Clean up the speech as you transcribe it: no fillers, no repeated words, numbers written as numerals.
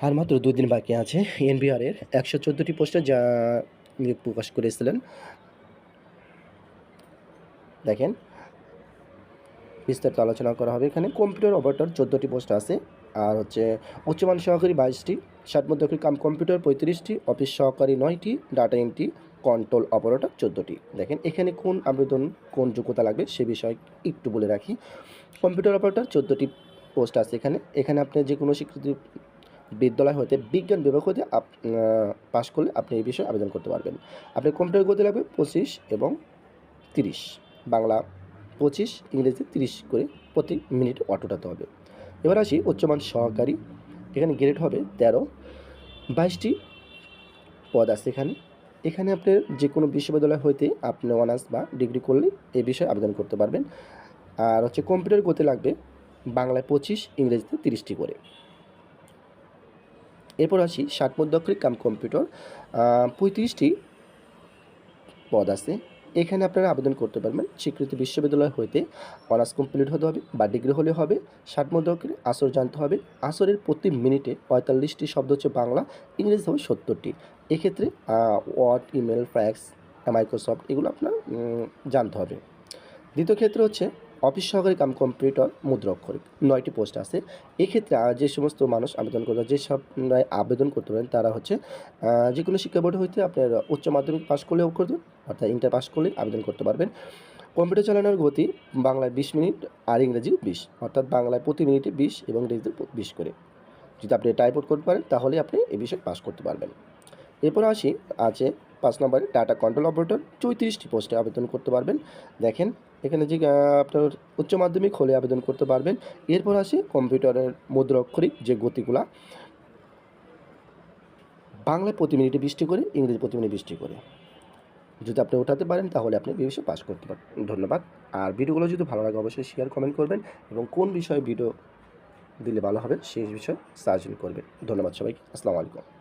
আর মাত্র ২ দিন বাকি আছে এনবিআরের ১১৪টি পোস্টে যা নিয়োগ প্রকাশ করেছিলেন। দেখেন বিস্তারিত আলোচনা করা হবে এখানে। কম্পিউটার অপারেটর ১৪টি পোস্ট আছে, আর হচ্ছে উচ্চমান সহকারী ২২টি, ষাটমধ্যকারী কাম কম্পিউটার ৩৫টি, অফিস সহকারী ৯টি, ডাটা এন্ট্রি কন্ট্রোল অপারেটর ১৪টি। দেখেন এখানে কোন আবেদন কোন যোগ্যতা লাগবে সে বিষয়ে একটু বলে রাখি। কম্পিউটার অপারেটর ১৪টি পোস্ট আছে এখানে। এখানে আপনি যে কোনো স্বীকৃত বিদ্যালয় হতে বিজ্ঞান বিভাগ হতে পাশ করলে আপনি এই বিষয়ে আবেদন করতে পারবেন। আপনার কম্পিউটার গতি লাগবে ২৫ এবং ৩০, বাংলা ২৫, ইংরেজি ৩০ করে প্রতি মিনিটে অটোটাতে হবে। এবার আসি উচ্চমান সহকারী, এখানে গ্রেড হবে ১৩, ২২টি পদ আছে এখানে। এখানে আপনার যে কোনো বিশ্ববিদ্যালয় হইতে আপনি অনার্স বা ডিগ্রি করলে এই বিষয়ে আবেদন করতে পারবেন। আর হচ্ছে কম্পিউটার গতি লাগবে বাংলায় ২৫, ইংরেজিতে ৩০টি করে। এরপর আসি ষাটমধ্যকারী কাম কম্পিউটার ৩৫টি পদ আছে। এখানে আপনারা আবেদন করতে পারবেন স্বীকৃত বিশ্ববিদ্যালয় হইতে অনার্স কমপ্লিট হতে হবে বা ডিগ্রি হলে হবে। ষাটমধ্যকারী আসর জানতে হবে। আসরের প্রতি মিনিটে ৪৫টি শব্দ হচ্ছে বাংলা, ইংরেজি হবে ৭০টি। এক্ষেত্রে ওয়ার্ড, ইমেল, ফ্যাক্স, মাইক্রোসফট এগুলো আপনার জানতে হবে। দ্বিতীয় ক্ষেত্রে হচ্ছে অফিস সহকারী কাম কম্পিউটার মুদ্রাক্ষরিক ৯টি পোস্ট আছে। এক্ষেত্রে যে সমস্ত মানুষ আবেদন করবে, যেসব আবেদন করতে পারেন তারা হচ্ছে যে কোনো শিক্ষা বোর্ড হইতে আপনার উচ্চ মাধ্যমিক পাস করলেও করবেন, অর্থাৎ ইন্টার পাস করলেই আবেদন করতে পারবেন। কম্পিউটার চালানোর গতি বাংলায় ২০ মিনিট আর ইংরেজি ২০, অর্থাৎ বাংলায় প্রতি মিনিটে ২০ এবং ইংরেজিতে ২০ করে। যদি আপনি টাইপআউট করতে পারেন তাহলে আপনি এই বিষয়ে পাস করতে পারবেন। এরপর আসি আছে ৫ নম্বরে ডাটা কন্ট্রোল অপারেটর ৩৪টি পোস্টে আবেদন করতে পারবেন। দেখেন এখানে যে আপনার উচ্চ মাধ্যমিক হলে আবেদন করতে পারবেন। এরপর আসি কম্পিউটারের মুদ্রাক্ষরিক যে গতিগুলা বাংলায় প্রতি মিনিটে ২০টি করে, ইংরেজি প্রতি মিনিটে ২০টি করে। যদি আপনি ওঠাতে পারেন তাহলে আপনি এই বিষয়ে পাস করতে পারেন। ধন্যবাদ। আর ভিডিওগুলো যদি ভালো লাগে অবশ্যই শেয়ার কমেন্ট করবেন এবং কোন বিষয়ে ভিডিও দিলে ভালো হবে সেই বিষয়ে সাজেশন করবেন। ধন্যবাদ সবাইকে। আসসালামু আলাইকুম।